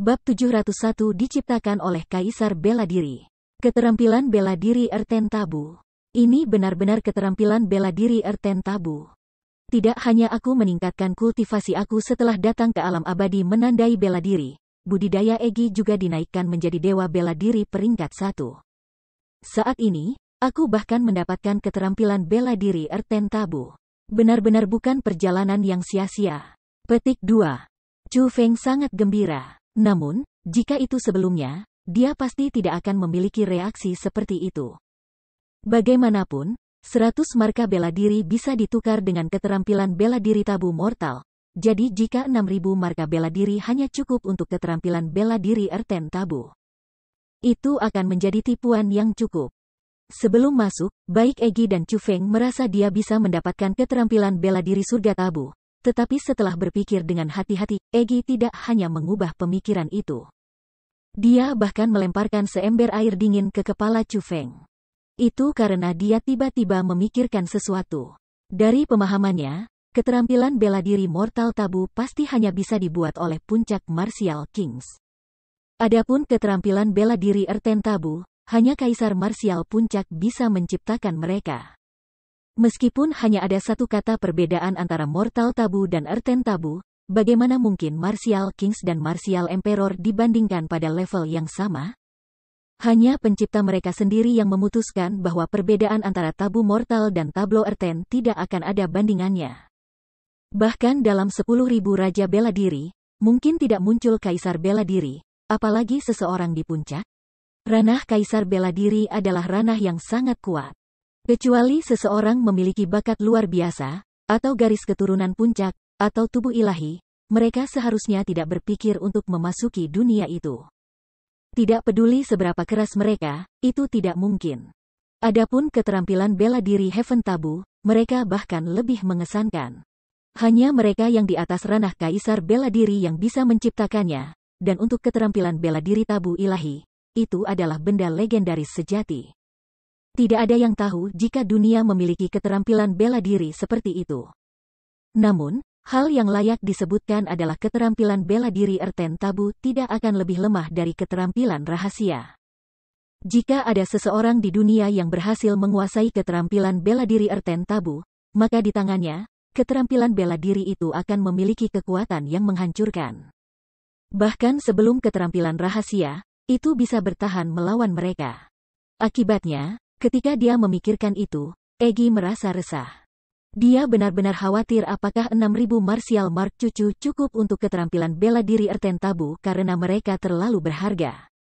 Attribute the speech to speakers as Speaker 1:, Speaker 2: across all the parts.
Speaker 1: Bab 701 diciptakan oleh Kaisar Bela Diri. Keterampilan bela diri Erten Tabu. Ini benar-benar keterampilan bela diri Erten Tabu. Tidak hanya aku meningkatkan kultivasi aku setelah datang ke alam abadi menandai bela diri, budidaya Egi juga dinaikkan menjadi dewa bela diri peringkat 1. Saat ini, aku bahkan mendapatkan keterampilan bela diri Erten Tabu. Benar-benar bukan perjalanan yang sia-sia. Petik 2. Chu Feng sangat gembira. Namun, jika itu sebelumnya, dia pasti tidak akan memiliki reaksi seperti itu. Bagaimanapun, 100 marka bela diri bisa ditukar dengan keterampilan bela diri tabu mortal. Jadi jika 6.000 marka bela diri hanya cukup untuk keterampilan bela diri Erten Tabu, itu akan menjadi tipuan yang cukup. Sebelum masuk, baik Egi dan Chu Feng merasa dia bisa mendapatkan keterampilan bela diri surga tabu. Tetapi setelah berpikir dengan hati-hati, Egi tidak hanya mengubah pemikiran itu. Dia bahkan melemparkan seember air dingin ke kepala Chu Feng. Itu karena dia tiba-tiba memikirkan sesuatu. Dari pemahamannya, keterampilan bela diri mortal tabu pasti hanya bisa dibuat oleh puncak Martial Kings. Adapun keterampilan bela diri Erten Tabu, hanya Kaisar Martial Puncak bisa menciptakan mereka. Meskipun hanya ada satu kata perbedaan antara Mortal Tabu dan Erten Tabu, bagaimana mungkin Martial Kings dan Martial Emperor dibandingkan pada level yang sama? Hanya pencipta mereka sendiri yang memutuskan bahwa perbedaan antara Tabu Mortal dan Tablo Erten tidak akan ada bandingannya. Bahkan dalam 10.000 Raja Bela Diri, mungkin tidak muncul Kaisar Bela Diri, apalagi seseorang di puncak. Ranah Kaisar Bela Diri adalah ranah yang sangat kuat. Kecuali seseorang memiliki bakat luar biasa, atau garis keturunan puncak, atau tubuh ilahi, mereka seharusnya tidak berpikir untuk memasuki dunia itu. Tidak peduli seberapa keras mereka, itu tidak mungkin. Adapun keterampilan bela diri Heaven Tabu, mereka bahkan lebih mengesankan. Hanya mereka yang di atas ranah Kaisar Bela Diri yang bisa menciptakannya, dan untuk keterampilan bela diri tabu ilahi, itu adalah benda legendaris sejati. Tidak ada yang tahu jika dunia memiliki keterampilan bela diri seperti itu. Namun, hal yang layak disebutkan adalah keterampilan bela diri Erten Tabu tidak akan lebih lemah dari keterampilan rahasia. Jika ada seseorang di dunia yang berhasil menguasai keterampilan bela diri Erten Tabu, maka di tangannya, keterampilan bela diri itu akan memiliki kekuatan yang menghancurkan. Bahkan sebelum keterampilan rahasia, itu bisa bertahan melawan mereka. Akibatnya, ketika dia memikirkan itu, Egi merasa resah. Dia benar-benar khawatir apakah 6.000 Martial Mark Cucu cukup untuk keterampilan bela diri Erten Tabu karena mereka terlalu berharga.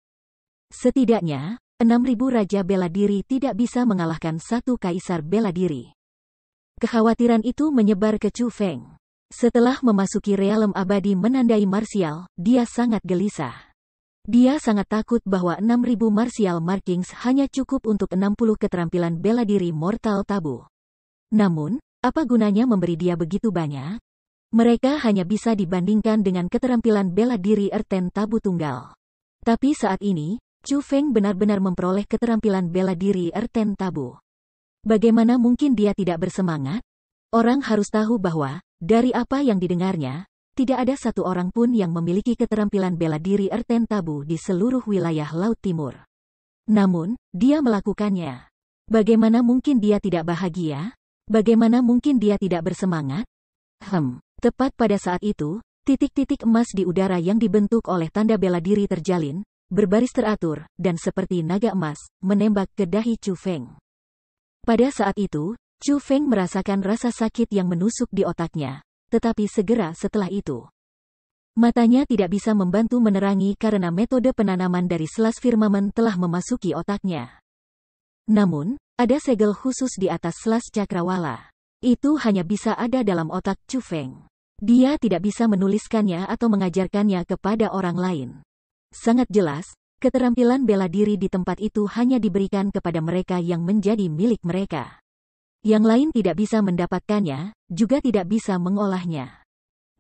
Speaker 1: Setidaknya, 6.000 Raja Bela Diri tidak bisa mengalahkan satu Kaisar Bela Diri. Kekhawatiran itu menyebar ke Chu Feng. Setelah memasuki realem abadi menandai Martial, dia sangat gelisah. Dia sangat takut bahwa 6.000 Martial Markings hanya cukup untuk 60 keterampilan bela diri Mortal Tabu. Namun, apa gunanya memberi dia begitu banyak? Mereka hanya bisa dibandingkan dengan keterampilan bela diri Erten Tabu tunggal. Tapi saat ini, Chu Feng benar-benar memperoleh keterampilan bela diri Erten Tabu. Bagaimana mungkin dia tidak bersemangat? Orang harus tahu bahwa, dari apa yang didengarnya, tidak ada satu orang pun yang memiliki keterampilan bela diri Erten Tabu di seluruh wilayah Laut Timur. Namun, dia melakukannya. Bagaimana mungkin dia tidak bahagia? Bagaimana mungkin dia tidak bersemangat? Tepat pada saat itu, titik-titik emas di udara yang dibentuk oleh tanda bela diri terjalin, berbaris teratur, dan seperti naga emas, menembak ke dahi Chu Feng. Pada saat itu, Chu Feng merasakan rasa sakit yang menusuk di otaknya. Tetapi segera setelah itu, matanya tidak bisa membantu menerangi karena metode penanaman dari selas firmamen telah memasuki otaknya. Namun, ada segel khusus di atas selas cakrawala. Itu hanya bisa ada dalam otak Chu Feng. Dia tidak bisa menuliskannya atau mengajarkannya kepada orang lain. Sangat jelas, keterampilan bela diri di tempat itu hanya diberikan kepada mereka yang menjadi milik mereka. Yang lain tidak bisa mendapatkannya, juga tidak bisa mengolahnya.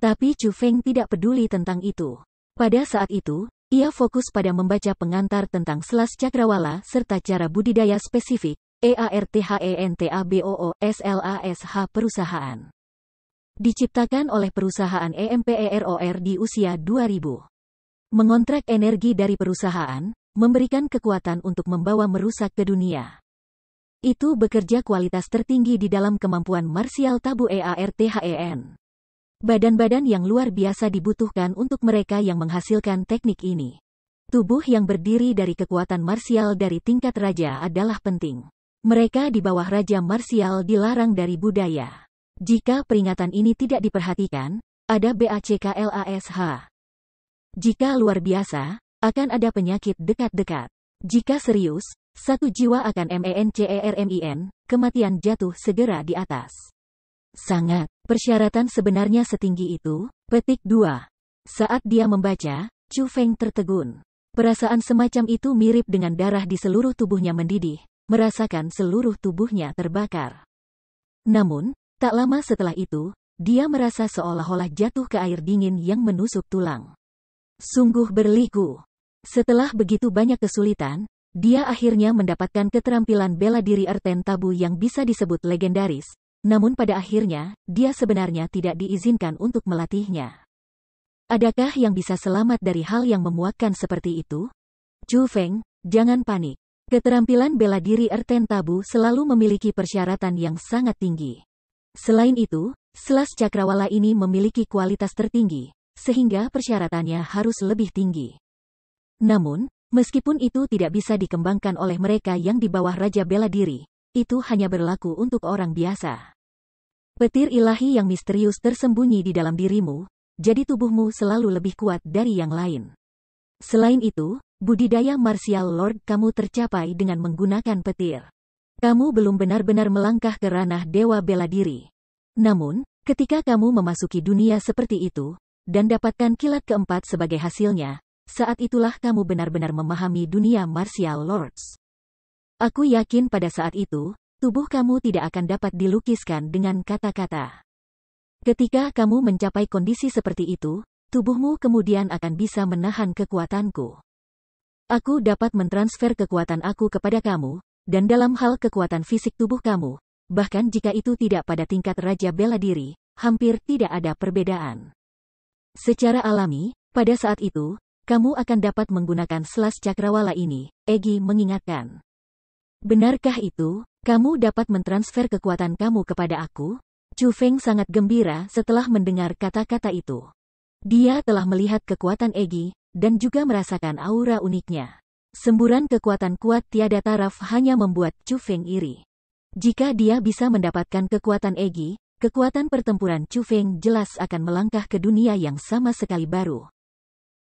Speaker 1: Tapi Chu Feng tidak peduli tentang itu. Pada saat itu, ia fokus pada membaca pengantar tentang selas cakrawala serta cara budidaya spesifik, EARTHENTABOO/SLASH perusahaan. Diciptakan oleh perusahaan EMPEROR di usia 2000. Mengontrak energi dari perusahaan, memberikan kekuatan untuk membawa merusak ke dunia. Itu bekerja kualitas tertinggi di dalam kemampuan marsial tabu EARTHEN. Badan-badan yang luar biasa dibutuhkan untuk mereka yang menghasilkan teknik ini. Tubuh yang berdiri dari kekuatan marsial dari tingkat raja adalah penting. Mereka di bawah raja marsial dilarang dari budaya. Jika peringatan ini tidak diperhatikan, ada BACKLASH. Jika luar biasa, akan ada penyakit dekat-dekat. Jika serius, satu jiwa akan MENCERMIN, kematian jatuh segera di atas. Sangat, persyaratan sebenarnya setinggi itu. Petik 2. Saat dia membaca, Chu Feng tertegun. Perasaan semacam itu mirip dengan darah di seluruh tubuhnya mendidih, merasakan seluruh tubuhnya terbakar. Namun, tak lama setelah itu, dia merasa seolah-olah jatuh ke air dingin yang menusuk tulang. Sungguh berliku. Setelah begitu banyak kesulitan, dia akhirnya mendapatkan keterampilan bela diri Erten Tabu yang bisa disebut legendaris, namun pada akhirnya, dia sebenarnya tidak diizinkan untuk melatihnya. Adakah yang bisa selamat dari hal yang memuakkan seperti itu? Chu Feng, jangan panik. Keterampilan bela diri Erten Tabu selalu memiliki persyaratan yang sangat tinggi. Selain itu, selas cakrawala ini memiliki kualitas tertinggi, sehingga persyaratannya harus lebih tinggi. Namun, meskipun itu tidak bisa dikembangkan oleh mereka yang di bawah Raja Bela Diri, itu hanya berlaku untuk orang biasa. Petir ilahi yang misterius tersembunyi di dalam dirimu, jadi tubuhmu selalu lebih kuat dari yang lain. Selain itu, budidaya martial lord kamu tercapai dengan menggunakan petir. Kamu belum benar-benar melangkah ke ranah Dewa Bela Diri. Namun, ketika kamu memasuki dunia seperti itu, dan dapatkan kilat keempat sebagai hasilnya, saat itulah kamu benar-benar memahami dunia martial lords. Aku yakin pada saat itu, tubuh kamu tidak akan dapat dilukiskan dengan kata-kata. Ketika kamu mencapai kondisi seperti itu, tubuhmu kemudian akan bisa menahan kekuatanku. Aku dapat mentransfer kekuatan aku kepada kamu, dan dalam hal kekuatan fisik tubuh kamu, bahkan jika itu tidak pada tingkat Raja Bela Diri, hampir tidak ada perbedaan. Secara alami, pada saat itu, kamu akan dapat menggunakan selas cakrawala ini, Egi mengingatkan. Benarkah itu? Kamu dapat mentransfer kekuatan kamu kepada aku? Chu Feng sangat gembira setelah mendengar kata-kata itu. Dia telah melihat kekuatan Egi, dan juga merasakan aura uniknya. Semburan kekuatan kuat tiada taraf hanya membuat Chu Feng iri. Jika dia bisa mendapatkan kekuatan Egi, kekuatan pertempuran Chu Feng jelas akan melangkah ke dunia yang sama sekali baru.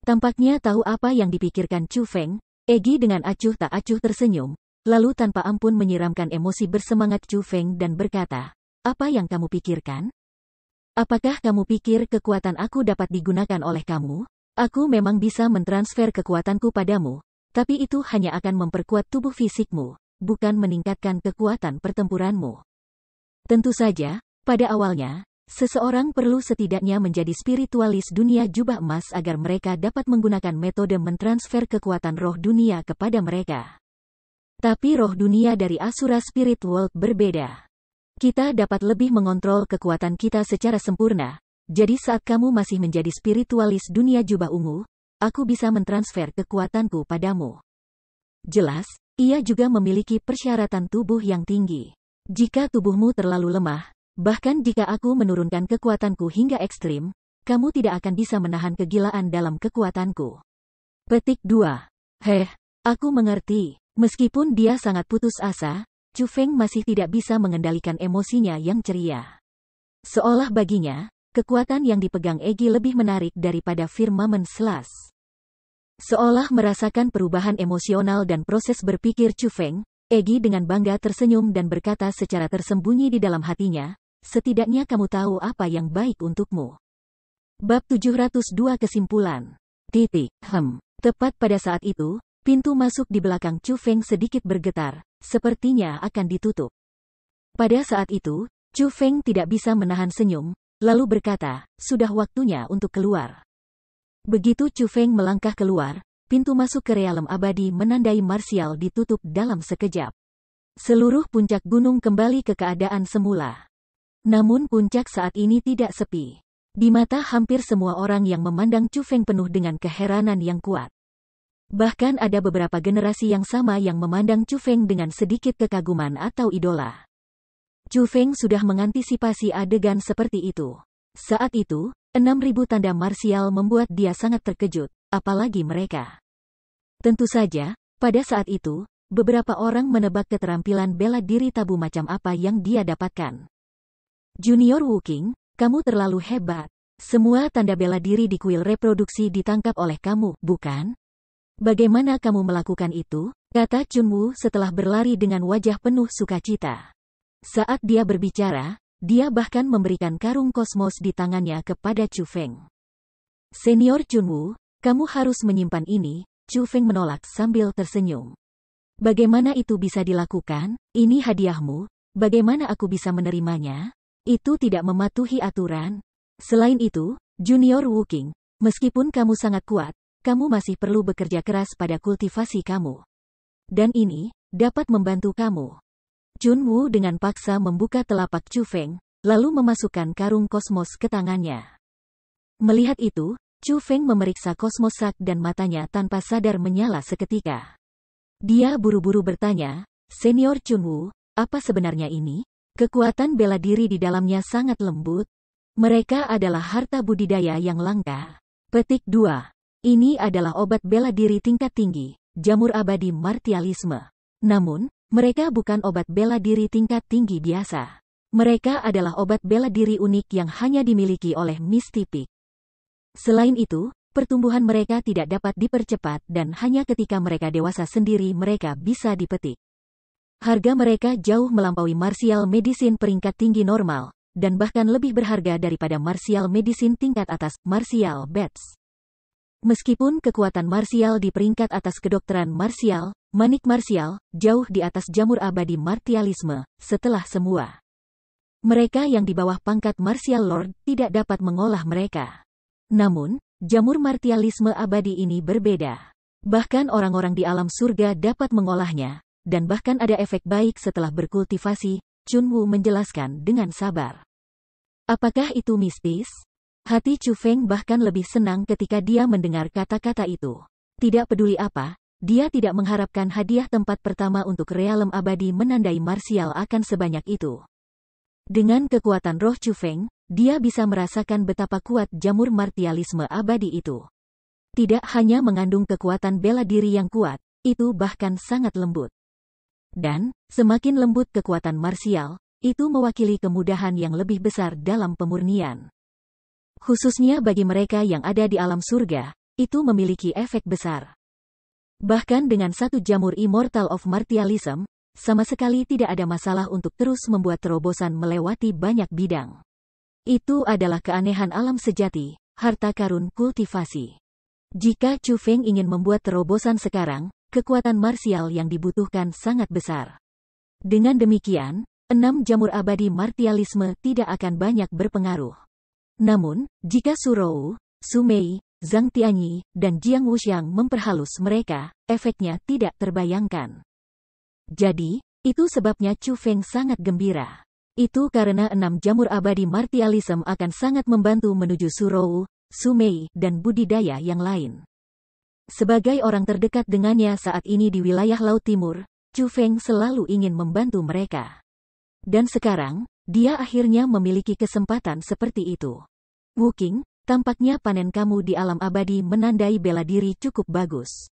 Speaker 1: Tampaknya tahu apa yang dipikirkan Chu Feng, Egi dengan acuh tak acuh tersenyum, lalu tanpa ampun menyiramkan emosi bersemangat Chu Feng dan berkata, apa yang kamu pikirkan? Apakah kamu pikir kekuatan aku dapat digunakan oleh kamu? Aku memang bisa mentransfer kekuatanku padamu, tapi itu hanya akan memperkuat tubuh fisikmu, bukan meningkatkan kekuatan pertempuranmu. Tentu saja, pada awalnya, seseorang perlu setidaknya menjadi spiritualis dunia jubah emas agar mereka dapat menggunakan metode mentransfer kekuatan roh dunia kepada mereka. Tapi roh dunia dari Asura Spirit World berbeda. Kita dapat lebih mengontrol kekuatan kita secara sempurna, jadi saat kamu masih menjadi spiritualis dunia jubah ungu, aku bisa mentransfer kekuatanku padamu. Jelas, ia juga memiliki persyaratan tubuh yang tinggi. Jika tubuhmu terlalu lemah, bahkan jika aku menurunkan kekuatanku hingga ekstrim, kamu tidak akan bisa menahan kegilaan dalam kekuatanku. Petik 2. Aku mengerti. Meskipun dia sangat putus asa, Chu Feng masih tidak bisa mengendalikan emosinya yang ceria. Seolah baginya, kekuatan yang dipegang Egi lebih menarik daripada firmament selas. Seolah merasakan perubahan emosional dan proses berpikir Chu Feng, Egi dengan bangga tersenyum dan berkata secara tersembunyi di dalam hatinya, setidaknya kamu tahu apa yang baik untukmu. Bab 702 Kesimpulan. Tepat pada saat itu, pintu masuk di belakang Chu Feng sedikit bergetar, sepertinya akan ditutup. Pada saat itu, Chu Feng tidak bisa menahan senyum, lalu berkata, sudah waktunya untuk keluar. Begitu Chu Feng melangkah keluar, pintu masuk ke realem abadi menandai marsial ditutup dalam sekejap. Seluruh puncak gunung kembali ke keadaan semula. Namun puncak saat ini tidak sepi. Di mata hampir semua orang yang memandang Chu Feng penuh dengan keheranan yang kuat. Bahkan ada beberapa generasi yang sama yang memandang Chu Feng dengan sedikit kekaguman atau idola. Chu Feng sudah mengantisipasi adegan seperti itu. Saat itu, 6.000 tanda marsial membuat dia sangat terkejut, apalagi mereka. Tentu saja, pada saat itu, beberapa orang menebak keterampilan bela diri tabu macam apa yang dia dapatkan. Junior Wuking, kamu terlalu hebat. Semua tanda bela diri di kuil reproduksi ditangkap oleh kamu, bukan? Bagaimana kamu melakukan itu? Kata Chunwu setelah berlari dengan wajah penuh sukacita. Saat dia berbicara, dia bahkan memberikan karung kosmos di tangannya kepada Chu Feng. Senior Chunwu, kamu harus menyimpan ini. Chu Feng menolak sambil tersenyum. Bagaimana itu bisa dilakukan? Ini hadiahmu. Bagaimana aku bisa menerimanya? Itu tidak mematuhi aturan. Selain itu, Junior Wuking, meskipun kamu sangat kuat, kamu masih perlu bekerja keras pada kultivasi kamu. Dan ini dapat membantu kamu. Chunwu dengan paksa membuka telapak Chu Feng, lalu memasukkan karung kosmos ke tangannya. Melihat itu, Chu Feng memeriksa kosmos sak dan matanya tanpa sadar menyala seketika. Dia buru-buru bertanya, Senior Chunwu, apa sebenarnya ini? Kekuatan bela diri di dalamnya sangat lembut. Mereka adalah harta budidaya yang langka. Petik 2. Ini adalah obat bela diri tingkat tinggi, jamur abadi martialisme. Namun, mereka bukan obat bela diri tingkat tinggi biasa. Mereka adalah obat bela diri unik yang hanya dimiliki oleh Misty Peak. Selain itu, pertumbuhan mereka tidak dapat dipercepat dan hanya ketika mereka dewasa sendiri mereka bisa dipetik. Harga mereka jauh melampaui martial medicine peringkat tinggi normal, dan bahkan lebih berharga daripada martial medicine tingkat atas, martial bats. Meskipun kekuatan martial di peringkat atas kedokteran martial, manik martial, jauh di atas jamur abadi martialisme, setelah semua. Mereka yang di bawah pangkat martial lord tidak dapat mengolah mereka. Namun, jamur martialisme abadi ini berbeda. Bahkan orang-orang di alam surga dapat mengolahnya. Dan bahkan ada efek baik setelah berkultivasi, Chunwu menjelaskan dengan sabar. Apakah itu mistis? Hati Chu Feng bahkan lebih senang ketika dia mendengar kata-kata itu. Tidak peduli apa, dia tidak mengharapkan hadiah tempat pertama untuk realem abadi menandai martial akan sebanyak itu. Dengan kekuatan roh Chu Feng, dia bisa merasakan betapa kuat jamur martialisme abadi itu. Tidak hanya mengandung kekuatan bela diri yang kuat, itu bahkan sangat lembut. Dan, semakin lembut kekuatan martial, itu mewakili kemudahan yang lebih besar dalam pemurnian. Khususnya bagi mereka yang ada di alam surga, itu memiliki efek besar. Bahkan dengan satu jamur Immortal of Martialism, sama sekali tidak ada masalah untuk terus membuat terobosan melewati banyak bidang. Itu adalah keanehan alam sejati, harta karun kultivasi. Jika Chu Feng ingin membuat terobosan sekarang, kekuatan martial yang dibutuhkan sangat besar. Dengan demikian, 6 jamur abadi martialisme tidak akan banyak berpengaruh. Namun, jika Su Rou, Su Mei, Zhang Tianyi, dan Jiang Wuxiang memperhalus mereka, efeknya tidak terbayangkan. Jadi, itu sebabnya Chu Feng sangat gembira. Itu karena 6 jamur abadi martialisme akan sangat membantu menuju Su Rou, Su Mei, dan budidaya yang lain. Sebagai orang terdekat dengannya saat ini di wilayah Laut Timur, Chu Feng selalu ingin membantu mereka. Dan sekarang, dia akhirnya memiliki kesempatan seperti itu. Wuking, tampaknya panen kamu di alam abadi menandai bela diri cukup bagus.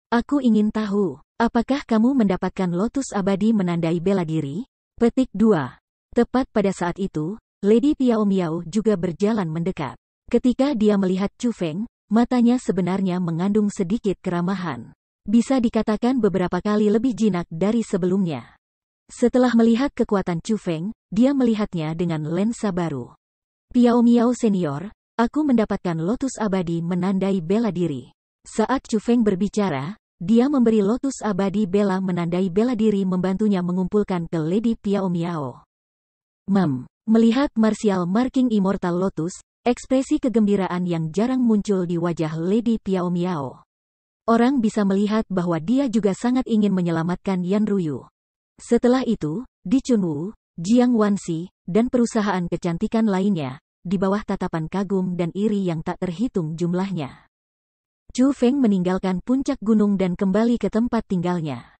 Speaker 1: Aku ingin tahu, apakah kamu mendapatkan lotus abadi menandai bela diri? Petik 2. Tepat pada saat itu, Lady Piao Miao juga berjalan mendekat. Ketika dia melihat Chu Feng, matanya sebenarnya mengandung sedikit keramahan. Bisa dikatakan beberapa kali lebih jinak dari sebelumnya. Setelah melihat kekuatan Chu Feng, dia melihatnya dengan lensa baru. Piao Miao Senior, aku mendapatkan lotus abadi menandai bela diri. Saat Chu Feng berbicara, dia memberi lotus abadi bela menandai bela diri membantunya mengumpulkan ke Lady Piao Miao. Melihat martial marking Immortal Lotus, ekspresi kegembiraan yang jarang muncul di wajah Lady Piao Miao. Orang bisa melihat bahwa dia juga sangat ingin menyelamatkan Yan Ruyu. Setelah itu, di Chunwu, Jiang Wanxi, dan perusahaan kecantikan lainnya, di bawah tatapan kagum dan iri yang tak terhitung jumlahnya. Chu Feng meninggalkan puncak gunung dan kembali ke tempat tinggalnya.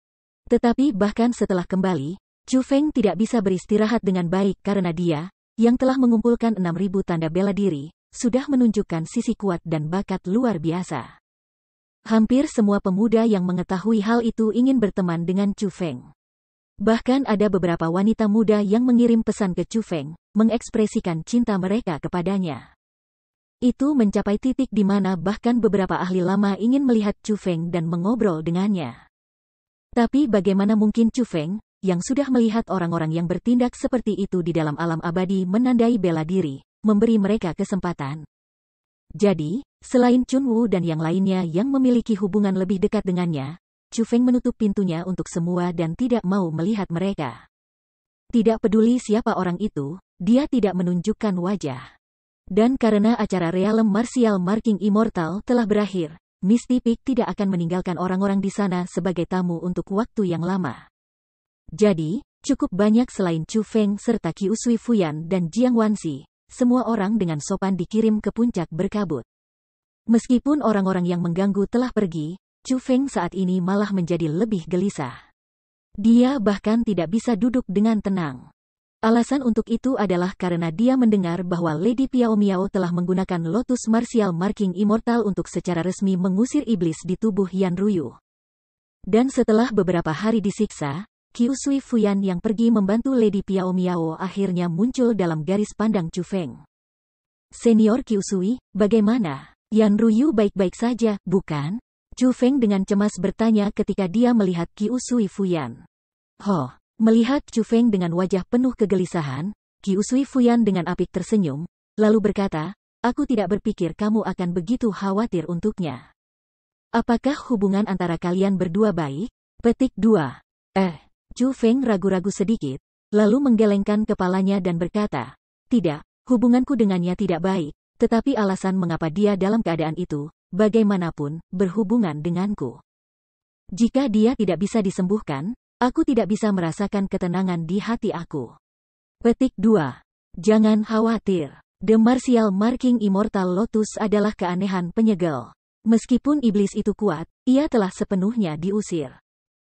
Speaker 1: Tetapi bahkan setelah kembali, Chu Feng tidak bisa beristirahat dengan baik karena dia, yang telah mengumpulkan 6.000 tanda bela diri, sudah menunjukkan sisi kuat dan bakat luar biasa. Hampir semua pemuda yang mengetahui hal itu ingin berteman dengan Chu Feng. Bahkan ada beberapa wanita muda yang mengirim pesan ke Chu Feng, mengekspresikan cinta mereka kepadanya. Itu mencapai titik di mana bahkan beberapa ahli lama ingin melihat Chu Feng dan mengobrol dengannya. Tapi bagaimana mungkin Chu Feng, yang sudah melihat orang-orang yang bertindak seperti itu di dalam alam abadi menandai bela diri, memberi mereka kesempatan? Jadi, selain Chun Wu dan yang lainnya yang memiliki hubungan lebih dekat dengannya, Chu Feng menutup pintunya untuk semua dan tidak mau melihat mereka. Tidak peduli siapa orang itu, dia tidak menunjukkan wajah. Dan karena acara Realm Martial Marking Immortal telah berakhir, Misty Peak tidak akan meninggalkan orang-orang di sana sebagai tamu untuk waktu yang lama. Jadi, cukup banyak selain Chu Feng serta Qiu Sui Fuyan dan Jiang Wanxi, semua orang dengan sopan dikirim ke puncak berkabut. Meskipun orang-orang yang mengganggu telah pergi, Chu Feng saat ini malah menjadi lebih gelisah. Dia bahkan tidak bisa duduk dengan tenang. Alasan untuk itu adalah karena dia mendengar bahwa Lady Piao Miao telah menggunakan Lotus Martial Marking Immortal untuk secara resmi mengusir iblis di tubuh Yan Ruyu. Dan setelah beberapa hari disiksa, Qiu Sui Fuyan yang pergi membantu Lady Piao Miao akhirnya muncul dalam garis pandang Chu Feng. Senior Qiu Sui, bagaimana? Yan Ruyu baik-baik saja, bukan? Chu Feng dengan cemas bertanya ketika dia melihat Qiu Sui Fuyan. Melihat Chu Feng dengan wajah penuh kegelisahan, Qiu Sui Fuyan dengan apik tersenyum, lalu berkata, aku tidak berpikir kamu akan begitu khawatir untuknya. Apakah hubungan antara kalian berdua baik? Petik 2. Chu Feng ragu-ragu sedikit, lalu menggelengkan kepalanya dan berkata, tidak, hubunganku dengannya tidak baik, tetapi alasan mengapa dia dalam keadaan itu, bagaimanapun, berhubungan denganku. Jika dia tidak bisa disembuhkan, aku tidak bisa merasakan ketenangan di hati aku. Petik 2. Jangan khawatir. The Martial Marking Immortal Lotus adalah keanehan penyegel. Meskipun iblis itu kuat, ia telah sepenuhnya diusir.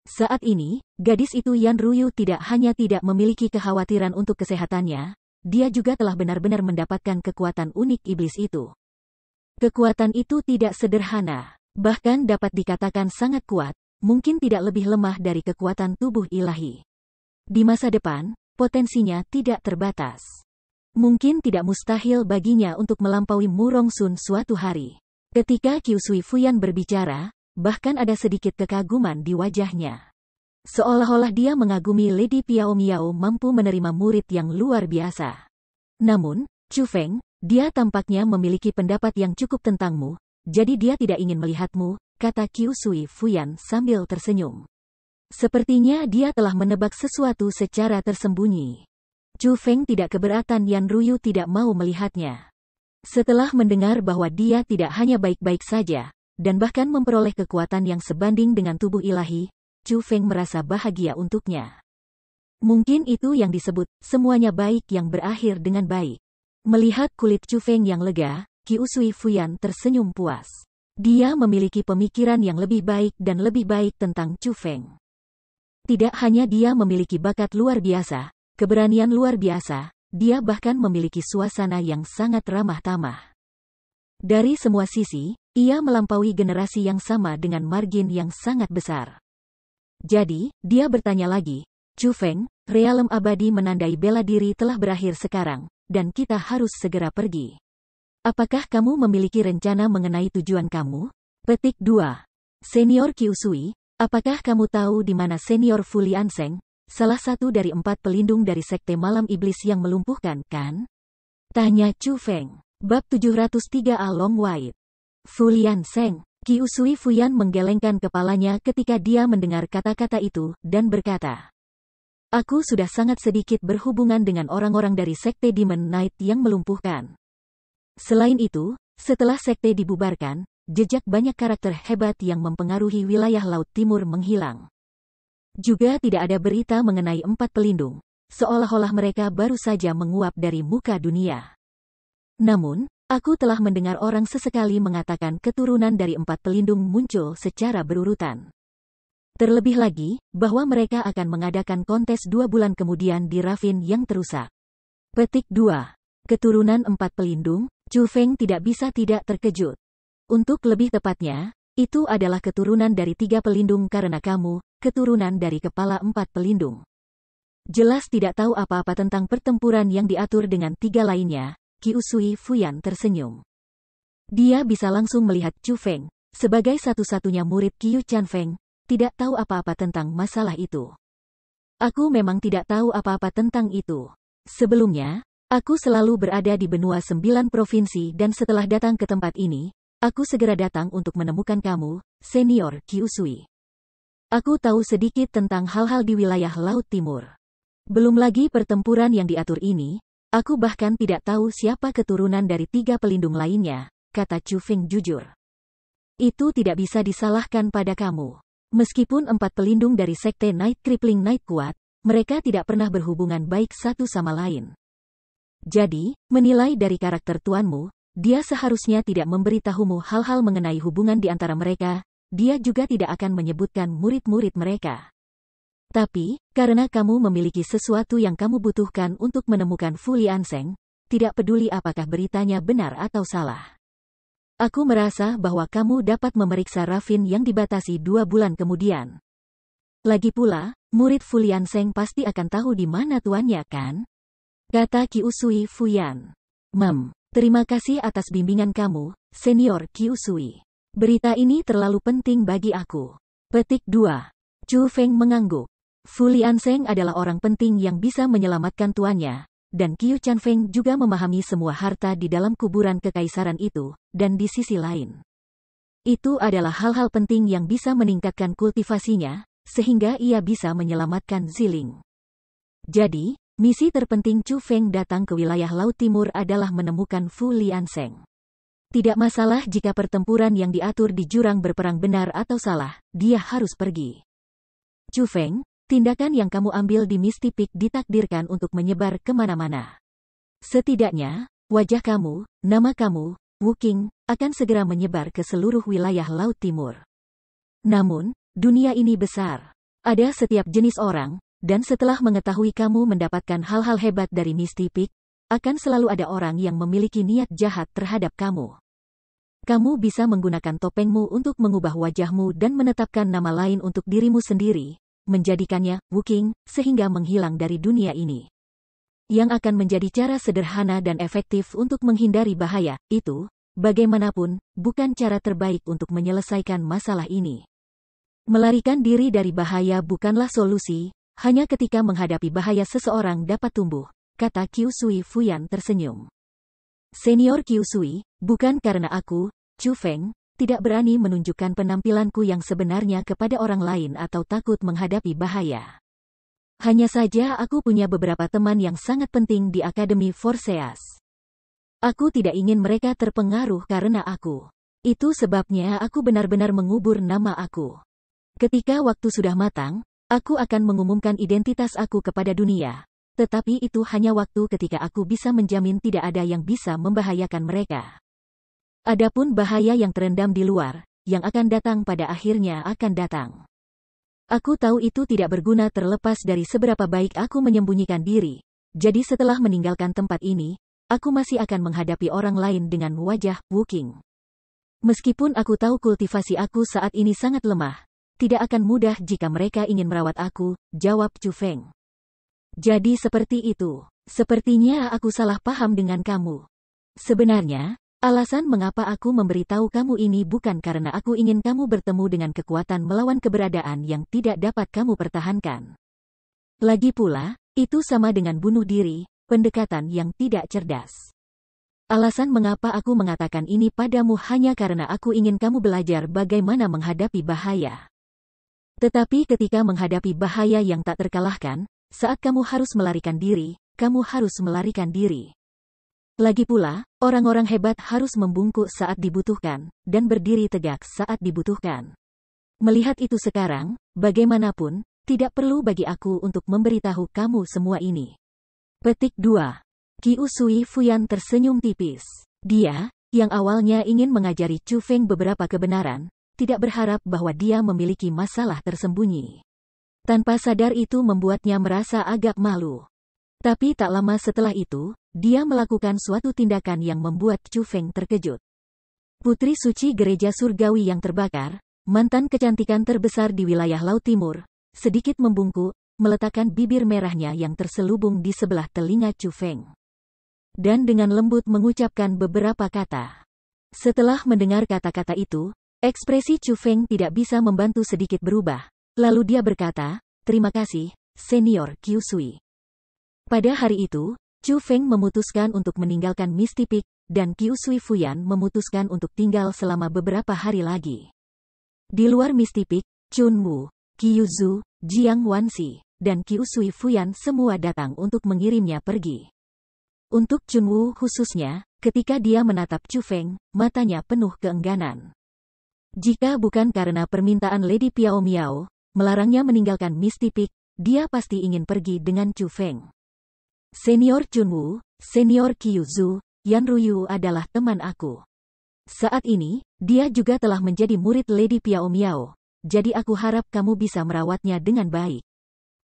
Speaker 1: Saat ini, gadis itu Yan Ruyu tidak hanya tidak memiliki kekhawatiran untuk kesehatannya, dia juga telah benar-benar mendapatkan kekuatan unik iblis itu. Kekuatan itu tidak sederhana, bahkan dapat dikatakan sangat kuat, mungkin tidak lebih lemah dari kekuatan tubuh ilahi. Di masa depan, potensinya tidak terbatas. Mungkin tidak mustahil baginya untuk melampaui Murong Sun suatu hari. Ketika Qiu Sui Fuyan berbicara, bahkan ada sedikit kekaguman di wajahnya. Seolah-olah dia mengagumi Lady Piao Miao mampu menerima murid yang luar biasa. Namun, Chu Feng, dia tampaknya memiliki pendapat yang cukup tentangmu, jadi dia tidak ingin melihatmu, kata Qiu Sui Fuyan sambil tersenyum. Sepertinya dia telah menebak sesuatu secara tersembunyi. Chu Feng tidak keberatan Yan Ruyu tidak mau melihatnya. Setelah mendengar bahwa dia tidak hanya baik-baik saja, dan bahkan memperoleh kekuatan yang sebanding dengan tubuh ilahi, Chu Feng merasa bahagia untuknya. Mungkin itu yang disebut, semuanya baik yang berakhir dengan baik. Melihat kulit Chu Feng yang lega, Qiu Sui Fuyan tersenyum puas. Dia memiliki pemikiran yang lebih baik dan lebih baik tentang Chu Feng. Tidak hanya dia memiliki bakat luar biasa, keberanian luar biasa, dia bahkan memiliki suasana yang sangat ramah tamah. Dari semua sisi, ia melampaui generasi yang sama dengan margin yang sangat besar. Jadi, dia bertanya lagi, Chu Feng, realem abadi menandai bela diri telah berakhir sekarang, dan kita harus segera pergi. Apakah kamu memiliki rencana mengenai tujuan kamu? Petik 2. Senior Qiu Sui, apakah kamu tahu di mana Senior Fu Lianseng, salah satu dari 4 pelindung dari Sekte Malam Iblis yang melumpuhkan, kan? Tanya Chu Feng. Bab 703 A Long Wait. Fu Lianseng. Qiu Sui Fuyan menggelengkan kepalanya ketika dia mendengar kata-kata itu, dan berkata, aku sudah sangat sedikit berhubungan dengan orang-orang dari Sekte Demon Knight yang melumpuhkan. Selain itu, setelah sekte dibubarkan, jejak banyak karakter hebat yang mempengaruhi wilayah Laut Timur menghilang. Juga tidak ada berita mengenai 4 pelindung, seolah-olah mereka baru saja menguap dari muka dunia. Namun, aku telah mendengar orang sesekali mengatakan keturunan dari 4 pelindung muncul secara berurutan. Terlebih lagi, bahwa mereka akan mengadakan kontes 2 bulan kemudian di Ravin yang terusak. Petik 2. Keturunan 4 pelindung, Chu Feng tidak bisa tidak terkejut. Untuk lebih tepatnya, itu adalah keturunan dari 3 pelindung karena kamu, keturunan dari kepala 4 pelindung. Jelas tidak tahu apa-apa tentang pertempuran yang diatur dengan 3 lainnya, Qi Usui Fuyan tersenyum. Dia bisa langsung melihat Chu Feng, sebagai satu-satunya murid Qiu Chan Feng, tidak tahu apa-apa tentang masalah itu. Aku memang tidak tahu apa-apa tentang itu. Sebelumnya, aku selalu berada di benua 9 provinsi dan setelah datang ke tempat ini, aku segera datang untuk menemukan kamu, senior Qi Usui. Aku tahu sedikit tentang hal-hal di wilayah Laut Timur. Belum lagi pertempuran yang diatur ini, aku bahkan tidak tahu siapa keturunan dari 3 pelindung lainnya, kata Chu Feng jujur. Itu tidak bisa disalahkan pada kamu. Meskipun 4 pelindung dari sekte Night Crippling Night kuat, mereka tidak pernah berhubungan baik satu sama lain. Jadi, menilai dari karakter tuanmu, dia seharusnya tidak memberitahumu hal-hal mengenai hubungan di antara mereka, dia juga tidak akan menyebutkan murid-murid mereka. Tapi, karena kamu memiliki sesuatu yang kamu butuhkan untuk menemukan Fu Lianseng, tidak peduli apakah beritanya benar atau salah. Aku merasa bahwa kamu dapat memeriksa Ravin yang dibatasi 2 bulan kemudian. Lagi pula, murid Fu Lianseng pasti akan tahu di mana tuannya kan? Kata Qi Usui Fuyan. Terima kasih atas bimbingan kamu, senior Qi Usui. Berita ini terlalu penting bagi aku. Petik 2. Chu Feng mengangguk. Fu Lianseng adalah orang penting yang bisa menyelamatkan tuannya, dan Qiu Chan Feng juga memahami semua harta di dalam kuburan kekaisaran itu, dan di sisi lain. Itu adalah hal-hal penting yang bisa meningkatkan kultivasinya, sehingga ia bisa menyelamatkan Ziling. Jadi, misi terpenting Chu Feng datang ke wilayah Laut Timur adalah menemukan Fu Lianseng. Tidak masalah jika pertempuran yang diatur di jurang berperang benar atau salah, dia harus pergi. Chu Feng, tindakan yang kamu ambil di Misty Peak ditakdirkan untuk menyebar kemana-mana. Setidaknya, wajah kamu, nama kamu, Wu Qing, akan segera menyebar ke seluruh wilayah Laut Timur. Namun, dunia ini besar. Ada setiap jenis orang, dan setelah mengetahui kamu mendapatkan hal-hal hebat dari Misty Peak, akan selalu ada orang yang memiliki niat jahat terhadap kamu. Kamu bisa menggunakan topengmu untuk mengubah wajahmu dan menetapkan nama lain untuk dirimu sendiri, menjadikannya Wu Qing, sehingga menghilang dari dunia ini. Yang akan menjadi cara sederhana dan efektif untuk menghindari bahaya, itu, bagaimanapun, bukan cara terbaik untuk menyelesaikan masalah ini. Melarikan diri dari bahaya bukanlah solusi, hanya ketika menghadapi bahaya seseorang dapat tumbuh, kata Qi Usui Fuyan tersenyum. Senior Qi Usui, bukan karena aku, Chu Feng, tidak berani menunjukkan penampilanku yang sebenarnya kepada orang lain atau takut menghadapi bahaya. Hanya saja aku punya beberapa teman yang sangat penting di Akademi Forseas. Aku tidak ingin mereka terpengaruh karena aku. Itu sebabnya aku benar-benar mengubur nama aku. Ketika waktu sudah matang, aku akan mengumumkan identitas aku kepada dunia. Tetapi itu hanya waktu ketika aku bisa menjamin tidak ada yang bisa membahayakan mereka. Adapun bahaya yang terendam di luar, yang akan datang pada akhirnya akan datang. Aku tahu itu tidak berguna terlepas dari seberapa baik aku menyembunyikan diri. Jadi setelah meninggalkan tempat ini, aku masih akan menghadapi orang lain dengan wajah Wu Qing. Meskipun aku tahu kultivasi aku saat ini sangat lemah, tidak akan mudah jika mereka ingin merawat aku, jawab Chu Feng. Jadi seperti itu. Sepertinya aku salah paham dengan kamu. Sebenarnya, alasan mengapa aku memberitahu kamu ini bukan karena aku ingin kamu bertemu dengan kekuatan melawan keberadaan yang tidak dapat kamu pertahankan. Lagi pula, itu sama dengan bunuh diri, pendekatan yang tidak cerdas. Alasan mengapa aku mengatakan ini padamu hanya karena aku ingin kamu belajar bagaimana menghadapi bahaya. Tetapi ketika menghadapi bahaya yang tak terkalahkan, saat kamu harus melarikan diri, kamu harus melarikan diri. Lagi pula, orang-orang hebat harus membungkuk saat dibutuhkan, dan berdiri tegak saat dibutuhkan. Melihat itu sekarang, bagaimanapun, tidak perlu bagi aku untuk memberitahu kamu semua ini. Petik 2. Qiu Sui Fuyan tersenyum tipis. Dia, yang awalnya ingin mengajari Chu Feng beberapa kebenaran, tidak berharap bahwa dia memiliki masalah tersembunyi. Tanpa sadar itu membuatnya merasa agak malu. Tapi tak lama setelah itu, dia melakukan suatu tindakan yang membuat Chu Feng terkejut. Putri suci gereja surgawi yang terbakar, mantan kecantikan terbesar di wilayah Laut Timur, sedikit membungkuk, meletakkan bibir merahnya yang terselubung di sebelah telinga Chu Feng. Dan dengan lembut mengucapkan beberapa kata. Setelah mendengar kata-kata itu, ekspresi Chu Feng tidak bisa membantu sedikit berubah. Lalu dia berkata, "Terima kasih, Senior Qiu Sui." Pada hari itu, Chu Feng memutuskan untuk meninggalkan Misty Peak, dan Qiu Sui Fuyan memutuskan untuk tinggal selama beberapa hari lagi. Di luar Misty Peak, Chun Wu, Qiu Zhu, Jiang Wanxi, dan Qiu Sui Fuyan semua datang untuk mengirimnya pergi. Untuk Chun Wu khususnya, ketika dia menatap Chu Feng, matanya penuh keengganan. Jika bukan karena permintaan Lady Piao Miao, melarangnya meninggalkan Misty Peak, dia pasti ingin pergi dengan Chu Feng. Senior Chun Wu, Senior Qiu Zhu, Yan Ruyu adalah teman aku. Saat ini, dia juga telah menjadi murid Lady Piao Miao, jadi aku harap kamu bisa merawatnya dengan baik.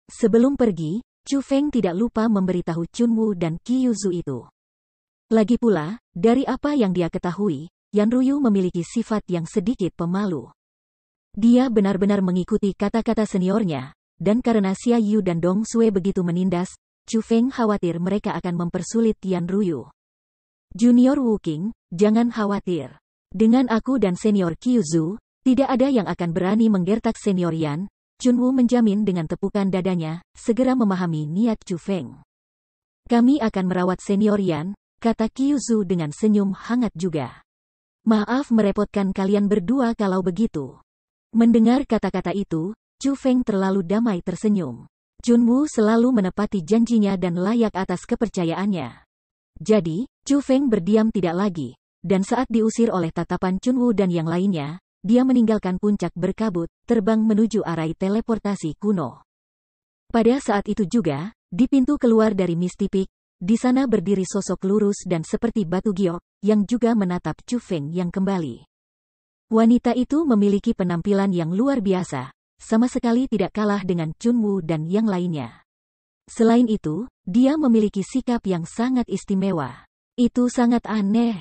Speaker 1: Sebelum pergi, Chu Feng tidak lupa memberitahu Chun Wu dan Qiu Zhu itu. Lagi pula, dari apa yang dia ketahui, Yan Ruyu memiliki sifat yang sedikit pemalu. Dia benar-benar mengikuti kata-kata seniornya, dan karena Xia Yu dan Dong Sui begitu menindas, Chu Feng khawatir mereka akan mempersulit Yan Ruyu. Junior Wu Qing, jangan khawatir. Dengan aku dan Senior Qiu Zhu, tidak ada yang akan berani menggertak Senior Yan. Chun Wu menjamin dengan tepukan dadanya, segera memahami niat Chu Feng. Kami akan merawat Senior Yan, kata Qiu Zhu dengan senyum hangat juga. Maaf merepotkan kalian berdua kalau begitu. Mendengar kata-kata itu, Chu Feng terlalu damai tersenyum. Chun Wu selalu menepati janjinya dan layak atas kepercayaannya. Jadi, Chu Feng berdiam tidak lagi, dan saat diusir oleh tatapan Chun Wu dan yang lainnya, dia meninggalkan puncak berkabut, terbang menuju arai teleportasi kuno. Pada saat itu juga, di pintu keluar dari Misty Peak, di sana berdiri sosok lurus dan seperti batu giok, yang juga menatap Chu Feng yang kembali. Wanita itu memiliki penampilan yang luar biasa, sama sekali tidak kalah dengan Chun Wu dan yang lainnya. Selain itu, dia memiliki sikap yang sangat istimewa. Itu sangat aneh.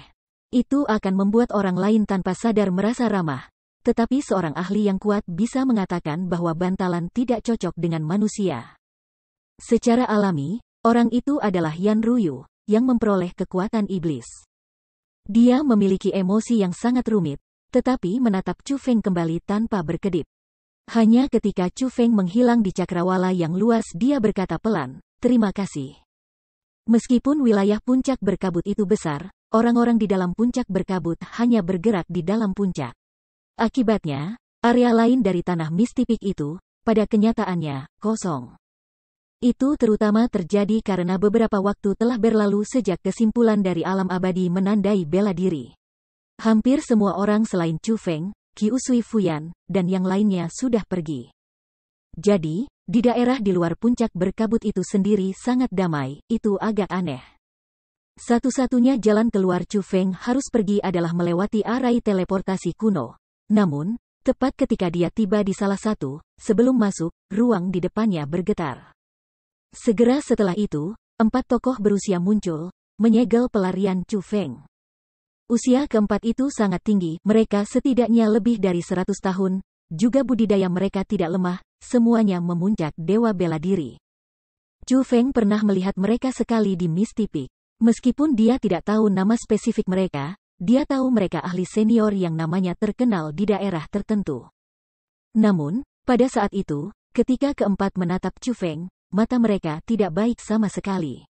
Speaker 1: Itu akan membuat orang lain tanpa sadar merasa ramah. Tetapi seorang ahli yang kuat bisa mengatakan bahwa bantalan tidak cocok dengan manusia. Secara alami, orang itu adalah Yan Ruyu, yang memperoleh kekuatan iblis. Dia memiliki emosi yang sangat rumit, tetapi menatap Chu Feng kembali tanpa berkedip. Hanya ketika Chu Feng menghilang di cakrawala yang luas dia berkata pelan, "Terima kasih." Meskipun wilayah puncak berkabut itu besar, orang-orang di dalam puncak berkabut hanya bergerak di dalam puncak. Akibatnya, area lain dari tanah Misty Peak itu, pada kenyataannya, kosong. Itu terutama terjadi karena beberapa waktu telah berlalu sejak kesimpulan dari alam abadi menandai bela diri. Hampir semua orang selain Chu Feng, Qiu Sui Fuyan, dan yang lainnya sudah pergi. Jadi, di daerah di luar puncak berkabut itu sendiri sangat damai, itu agak aneh. Satu-satunya jalan keluar Chu Feng harus pergi adalah melewati arai teleportasi kuno. Namun, tepat ketika dia tiba di salah satu, sebelum masuk, ruang di depannya bergetar. Segera setelah itu, 4 tokoh berusia muncul, menyegel pelarian Chu Feng. Usia keempat itu sangat tinggi, mereka setidaknya lebih dari 100 tahun, juga budidaya mereka tidak lemah, semuanya memuncak dewa bela diri. Chu Feng pernah melihat mereka sekali di Misty Peak. Meskipun dia tidak tahu nama spesifik mereka, dia tahu mereka ahli senior yang namanya terkenal di daerah tertentu. Namun, pada saat itu, ketika keempat menatap Chu Feng, mata mereka tidak baik sama sekali.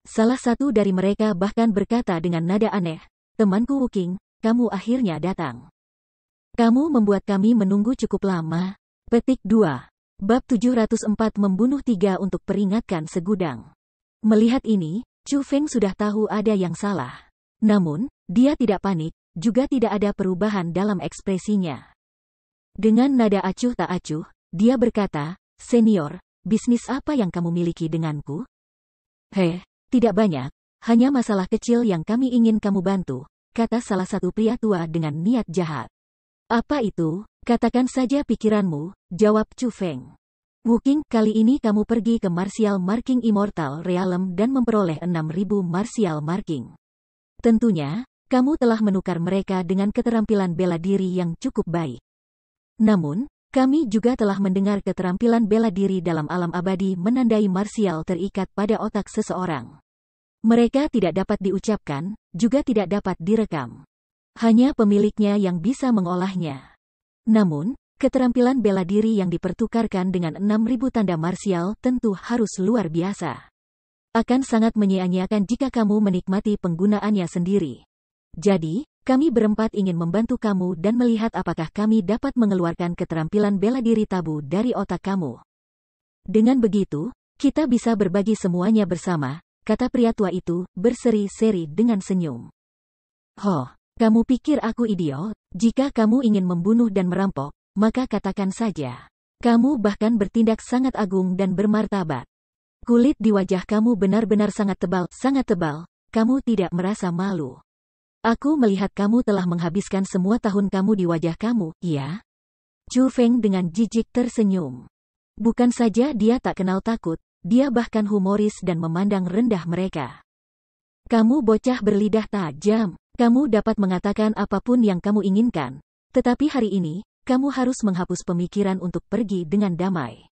Speaker 1: Salah satu dari mereka bahkan berkata dengan nada aneh, "Temanku Wu Qing, kamu akhirnya datang. Kamu membuat kami menunggu cukup lama." Petik 2. Bab 704 membunuh 3 untuk peringatkan segudang. Melihat ini, Chu Feng sudah tahu ada yang salah. Namun, dia tidak panik, juga tidak ada perubahan dalam ekspresinya. Dengan nada acuh tak acuh, dia berkata, "Senior, bisnis apa yang kamu miliki denganku?" "Tidak banyak, hanya masalah kecil yang kami ingin kamu bantu, kata salah satu pria tua dengan niat jahat. Apa itu? Katakan saja pikiranmu, jawab Chu Feng. Wuking, kali ini kamu pergi ke Martial Marking Immortal Realm dan memperoleh 6.000 Martial Marking. Tentunya, kamu telah menukar mereka dengan keterampilan bela diri yang cukup baik. Namun, kami juga telah mendengar keterampilan bela diri dalam alam abadi menandai martial terikat pada otak seseorang. Mereka tidak dapat diucapkan, juga tidak dapat direkam. Hanya pemiliknya yang bisa mengolahnya. Namun, keterampilan bela diri yang dipertukarkan dengan 6.000 tanda martial tentu harus luar biasa. Akan sangat menyia-nyiakan jika kamu menikmati penggunaannya sendiri. Jadi, kami berempat ingin membantu kamu dan melihat apakah kami dapat mengeluarkan keterampilan bela diri tabu dari otak kamu. Dengan begitu, kita bisa berbagi semuanya bersama, kata pria tua itu, berseri-seri dengan senyum. Ho, kamu pikir aku idiot? Jika kamu ingin membunuh dan merampok, maka katakan saja. Kamu bahkan bertindak sangat agung dan bermartabat. Kulit di wajah kamu benar-benar sangat tebal, kamu tidak merasa malu. Aku melihat kamu telah menghabiskan semua tahun kamu di wajah kamu, iya? Chu Feng dengan jijik tersenyum. Bukan saja dia tak kenal takut, dia bahkan humoris dan memandang rendah mereka. Kamu bocah berlidah tajam, kamu dapat mengatakan apapun yang kamu inginkan, tetapi hari ini, kamu harus menghapus pemikiran untuk pergi dengan damai.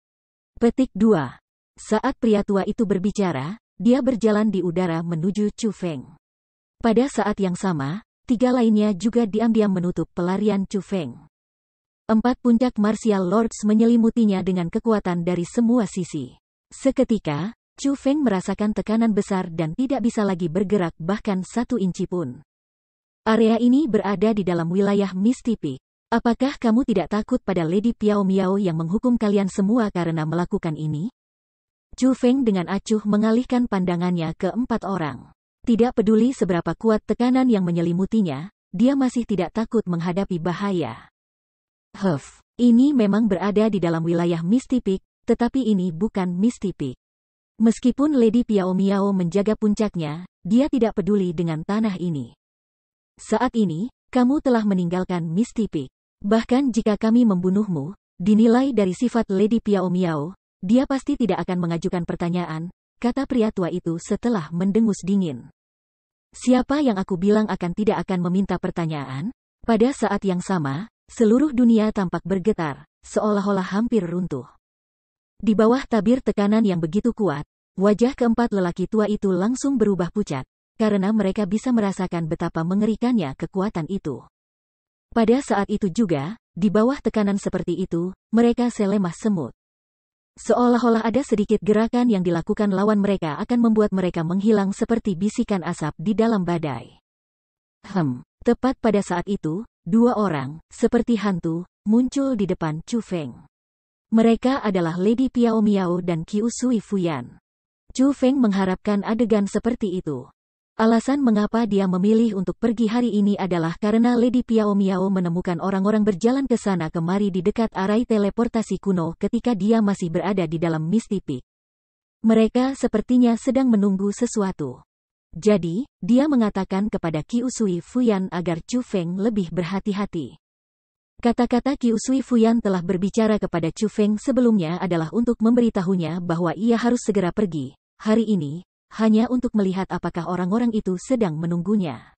Speaker 1: Petik 2. Saat pria tua itu berbicara, dia berjalan di udara menuju Chu Feng. Pada saat yang sama, 3 lainnya juga diam-diam menutup pelarian Chu Feng. 4 puncak Martial Lords menyelimutinya dengan kekuatan dari semua sisi. Seketika, Chu Feng merasakan tekanan besar dan tidak bisa lagi bergerak bahkan 1 inci pun. Area ini berada di dalam wilayah Misty Peak. Apakah kamu tidak takut pada Lady Piao Miao yang menghukum kalian semua karena melakukan ini? Chu Feng dengan acuh mengalihkan pandangannya ke 4 orang. Tidak peduli seberapa kuat tekanan yang menyelimutinya, dia masih tidak takut menghadapi bahaya. Ini memang berada di dalam wilayah Misty Peak, tetapi ini bukan Misty Peak. Meskipun Lady Piao Miao menjaga puncaknya, dia tidak peduli dengan tanah ini. Saat ini, kamu telah meninggalkan Misty Peak. Bahkan jika kami membunuhmu, dinilai dari sifat Lady Piao Miao, dia pasti tidak akan mengajukan pertanyaan, kata pria tua itu setelah mendengus dingin. Siapa yang aku bilang akan tidak akan meminta pertanyaan? Pada saat yang sama, seluruh dunia tampak bergetar, seolah-olah hampir runtuh. Di bawah tabir tekanan yang begitu kuat, wajah keempat lelaki tua itu langsung berubah pucat, karena mereka bisa merasakan betapa mengerikannya kekuatan itu. Pada saat itu juga, di bawah tekanan seperti itu, mereka selemah semut. Seolah-olah ada sedikit gerakan yang dilakukan lawan mereka akan membuat mereka menghilang seperti bisikan asap di dalam badai. Tepat pada saat itu, 2 orang, seperti hantu, muncul di depan Chu Feng. Mereka adalah Lady Piao Miao dan Qiu Sui Fuyan. Chu Feng mengharapkan adegan seperti itu. Alasan mengapa dia memilih untuk pergi hari ini adalah karena Lady Piao Miao menemukan orang-orang berjalan ke sana kemari di dekat arai teleportasi kuno ketika dia masih berada di dalam Misty Peak. Mereka sepertinya sedang menunggu sesuatu. Jadi, dia mengatakan kepada Qiu Sui Fuyan agar Chu Feng lebih berhati-hati. Kata-kata Qiu Sui Fuyan telah berbicara kepada Chu Feng sebelumnya adalah untuk memberitahunya bahwa ia harus segera pergi, hari ini, hanya untuk melihat apakah orang-orang itu sedang menunggunya.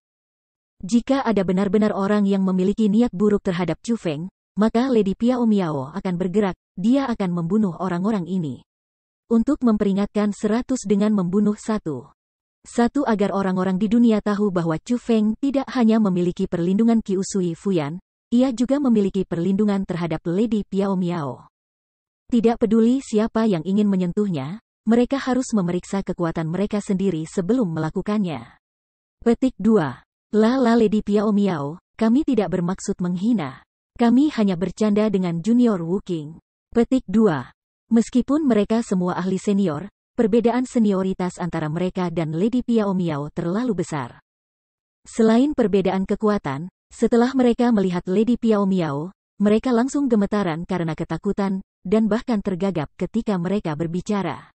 Speaker 1: Jika ada benar-benar orang yang memiliki niat buruk terhadap Chu Feng, maka Lady Piao Miao akan bergerak, dia akan membunuh orang-orang ini. Untuk memperingatkan 100 dengan membunuh 1 agar orang-orang di dunia tahu bahwa Chu Feng tidak hanya memiliki perlindungan Qiu Sui Fuyan, ia juga memiliki perlindungan terhadap Lady Piao Miao. Tidak peduli siapa yang ingin menyentuhnya, mereka harus memeriksa kekuatan mereka sendiri sebelum melakukannya. Petik 2. Lady Piao Miao, kami tidak bermaksud menghina. Kami hanya bercanda dengan Junior Wuking. Petik 2. Meskipun mereka semua ahli senior, perbedaan senioritas antara mereka dan Lady Piao Miao terlalu besar. Selain perbedaan kekuatan, setelah mereka melihat Lady Piao Miao, mereka langsung gemetaran karena ketakutan, dan bahkan tergagap ketika mereka berbicara.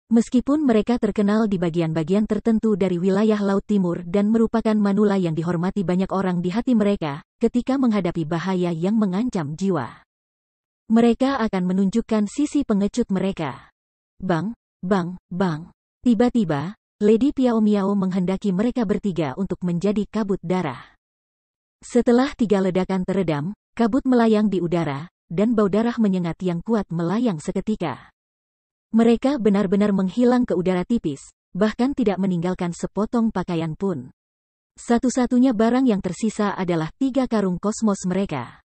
Speaker 1: Meskipun mereka terkenal di bagian-bagian tertentu dari wilayah Laut Timur dan merupakan manula yang dihormati banyak orang di hati mereka, ketika menghadapi bahaya yang mengancam jiwa, mereka akan menunjukkan sisi pengecut mereka. Bang, bang, bang. Tiba-tiba, Lady Piao Miao menghendaki mereka bertiga untuk menjadi kabut darah. Setelah 3 ledakan teredam, kabut melayang di udara, dan bau darah menyengat yang kuat melayang seketika. Mereka benar-benar menghilang ke udara tipis, bahkan tidak meninggalkan sepotong pakaian pun. Satu-satunya barang yang tersisa adalah 3 karung kosmos mereka.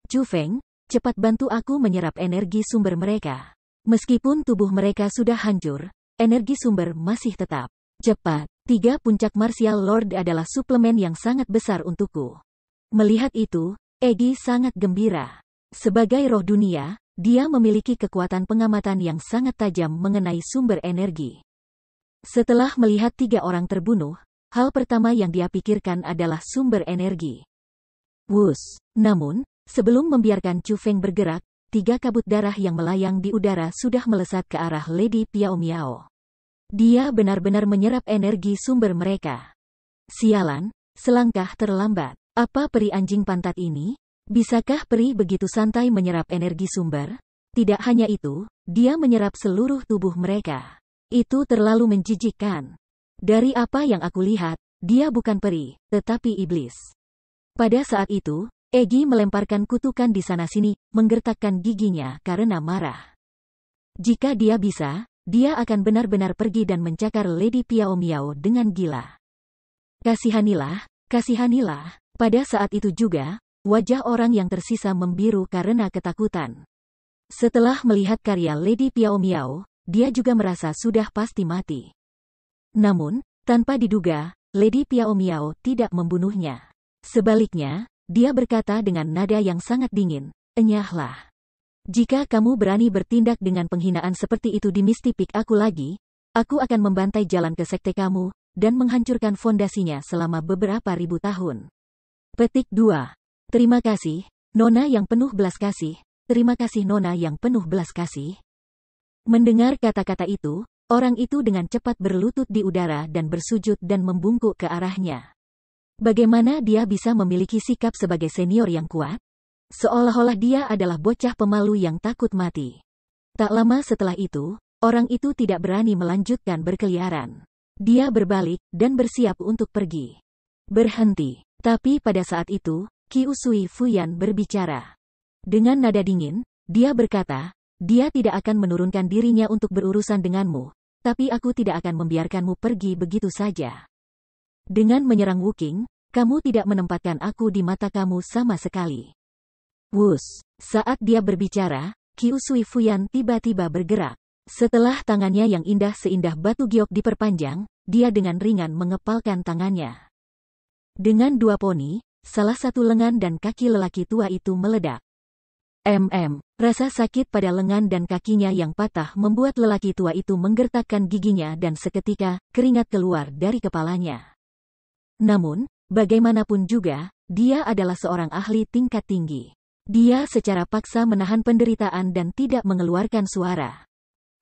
Speaker 1: Chu Feng, cepat bantu aku menyerap energi sumber mereka. Meskipun tubuh mereka sudah hancur, energi sumber masih tetap. Cepat, 3 puncak Martial Lord adalah suplemen yang sangat besar untukku. Melihat itu, Egi sangat gembira. Sebagai roh dunia, dia memiliki kekuatan pengamatan yang sangat tajam mengenai sumber energi. Setelah melihat 3 orang terbunuh, hal pertama yang dia pikirkan adalah sumber energi. Wus! Namun, sebelum membiarkan Chu Feng bergerak, 3 kabut darah yang melayang di udara sudah melesat ke arah Lady Piao Miao. Dia benar-benar menyerap energi sumber mereka. Sialan, selangkah terlambat. Apa peri anjing pantat ini? Bisakah peri begitu santai menyerap energi sumber? Tidak hanya itu, dia menyerap seluruh tubuh mereka. Itu terlalu menjijikkan. Dari apa yang aku lihat, dia bukan peri, tetapi iblis. Pada saat itu, Egi melemparkan kutukan di sana-sini, menggertakkan giginya karena marah. Jika dia bisa, dia akan benar-benar pergi dan mencakar Lady Piao Miao dengan gila. Kasihanilah, kasihanilah. Pada saat itu juga, wajah orang yang tersisa membiru karena ketakutan. Setelah melihat karya Lady Piao Miao, dia juga merasa sudah pasti mati. Namun, tanpa diduga, Lady Piao Miao tidak membunuhnya. Sebaliknya, dia berkata dengan nada yang sangat dingin, "Enyahlah. Jika kamu berani bertindak dengan penghinaan seperti itu di Mistipik aku lagi, aku akan membantai jalan ke sekte kamu, dan menghancurkan fondasinya selama beberapa ribu tahun." Petik 2. Terima kasih, Nona yang penuh belas kasih. Terima kasih Nona yang penuh belas kasih. Mendengar kata-kata itu, orang itu dengan cepat berlutut di udara dan bersujud dan membungkuk ke arahnya. Bagaimana dia bisa memiliki sikap sebagai senior yang kuat? Seolah-olah dia adalah bocah pemalu yang takut mati. Tak lama setelah itu, orang itu tidak berani melanjutkan berkeliaran. Dia berbalik dan bersiap untuk pergi. Berhenti. Tapi pada saat itu, Qiu Sui Fuyan berbicara. Dengan nada dingin, dia berkata, dia tidak akan menurunkan dirinya untuk berurusan denganmu, tapi aku tidak akan membiarkanmu pergi begitu saja. Dengan menyerang Wuking, kamu tidak menempatkan aku di mata kamu sama sekali. Wus! Saat dia berbicara, Qiu Sui Fuyan tiba-tiba bergerak. Setelah tangannya yang indah seindah batu giok diperpanjang, dia dengan ringan mengepalkan tangannya. Dengan 2 poni, salah satu lengan dan kaki lelaki tua itu meledak. Rasa sakit pada lengan dan kakinya yang patah membuat lelaki tua itu menggertakkan giginya dan seketika, keringat keluar dari kepalanya. Namun, bagaimanapun juga, dia adalah seorang ahli tingkat tinggi. Dia secara paksa menahan penderitaan dan tidak mengeluarkan suara.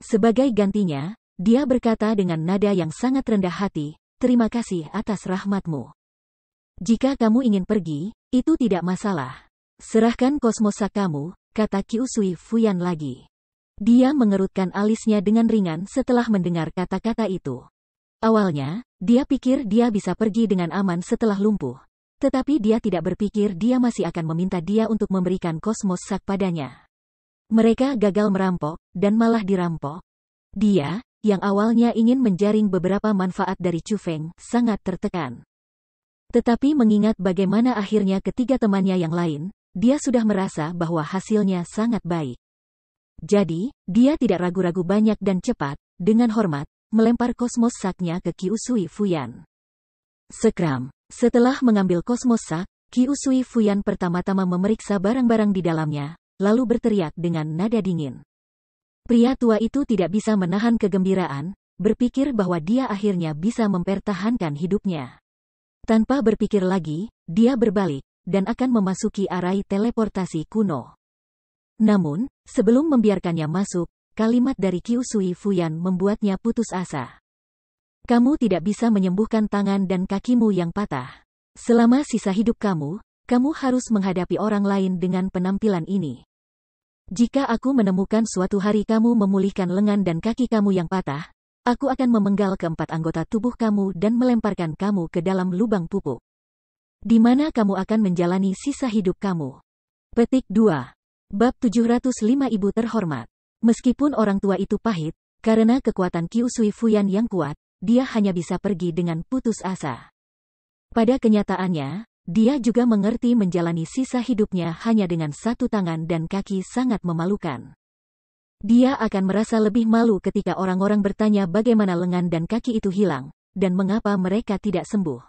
Speaker 1: Sebagai gantinya, dia berkata dengan nada yang sangat rendah hati, "Terima kasih atas rahmatmu. Jika kamu ingin pergi, itu tidak masalah. Serahkan kosmosa kamu," kata Qiu Sui Fuyan lagi. Dia mengerutkan alisnya dengan ringan setelah mendengar kata-kata itu. Awalnya, dia pikir dia bisa pergi dengan aman setelah lumpuh. Tetapi dia tidak berpikir dia masih akan meminta dia untuk memberikan kosmos sak padanya. Mereka gagal merampok, dan malah dirampok. Dia, yang awalnya ingin menjaring beberapa manfaat dari Chu Feng, sangat tertekan. Tetapi mengingat bagaimana akhirnya ketiga temannya yang lain, dia sudah merasa bahwa hasilnya sangat baik. Jadi, dia tidak ragu-ragu banyak dan cepat, dengan hormat, melempar kosmos saknya ke Qiu Sui Fuyan. Sekram. Setelah mengambil kosmos sak, Qiu Sui Fuyan pertama-tama memeriksa barang-barang di dalamnya, lalu berteriak dengan nada dingin. Pria tua itu tidak bisa menahan kegembiraan, berpikir bahwa dia akhirnya bisa mempertahankan hidupnya. Tanpa berpikir lagi, dia berbalik, dan akan memasuki arai teleportasi kuno. Namun, sebelum membiarkannya masuk, kalimat dari Qiu Sui Fuyan membuatnya putus asa. Kamu tidak bisa menyembuhkan tangan dan kakimu yang patah. Selama sisa hidup kamu harus menghadapi orang lain dengan penampilan ini. Jika aku menemukan suatu hari kamu memulihkan lengan dan kaki kamu yang patah, aku akan memenggal keempat anggota tubuh kamu dan melemparkan kamu ke dalam lubang pupuk, di mana kamu akan menjalani sisa hidup kamu. Petik 2. Bab 705. Ibu terhormat. Meskipun orang tua itu pahit, karena kekuatan Qiu Sui Fuyan yang kuat, dia hanya bisa pergi dengan putus asa. Pada kenyataannya, dia juga mengerti menjalani sisa hidupnya hanya dengan satu tangan dan kaki sangat memalukan. Dia akan merasa lebih malu ketika orang-orang bertanya bagaimana lengan dan kaki itu hilang, dan mengapa mereka tidak sembuh.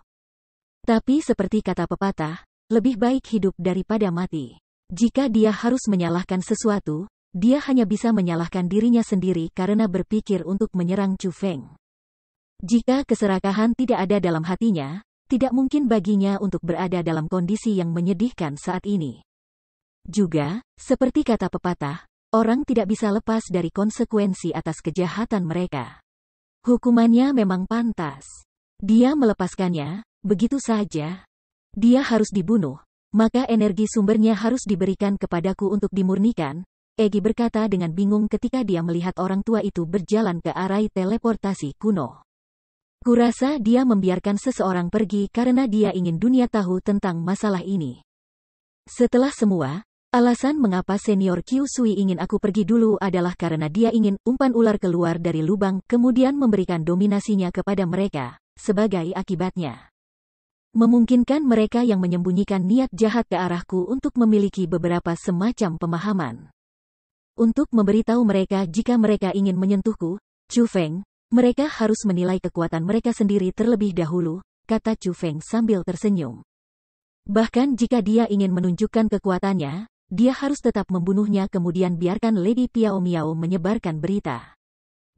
Speaker 1: Tapi seperti kata pepatah, lebih baik hidup daripada mati. Jika dia harus menyalahkan sesuatu, dia hanya bisa menyalahkan dirinya sendiri karena berpikir untuk menyerang Chu Feng. Jika keserakahan tidak ada dalam hatinya, tidak mungkin baginya untuk berada dalam kondisi yang menyedihkan saat ini. Juga, seperti kata pepatah, orang tidak bisa lepas dari konsekuensi atas kejahatan mereka. Hukumannya memang pantas. Dia melepaskannya, begitu saja. Dia harus dibunuh, maka energi sumbernya harus diberikan kepadaku untuk dimurnikan, Egi berkata dengan bingung ketika dia melihat orang tua itu berjalan ke arah teleportasi kuno. Kurasa dia membiarkan seseorang pergi karena dia ingin dunia tahu tentang masalah ini. Setelah semua, alasan mengapa senior Qiu Sui ingin aku pergi dulu adalah karena dia ingin umpan ular keluar dari lubang kemudian memberikan dominasinya kepada mereka, sebagai akibatnya memungkinkan mereka yang menyembunyikan niat jahat ke arahku untuk memiliki beberapa semacam pemahaman. Untuk memberitahu mereka jika mereka ingin menyentuhku, Chu Feng, mereka harus menilai kekuatan mereka sendiri terlebih dahulu, kata Chu Feng sambil tersenyum. Bahkan jika dia ingin menunjukkan kekuatannya, dia harus tetap membunuhnya kemudian biarkan Lady Piao Miao menyebarkan berita.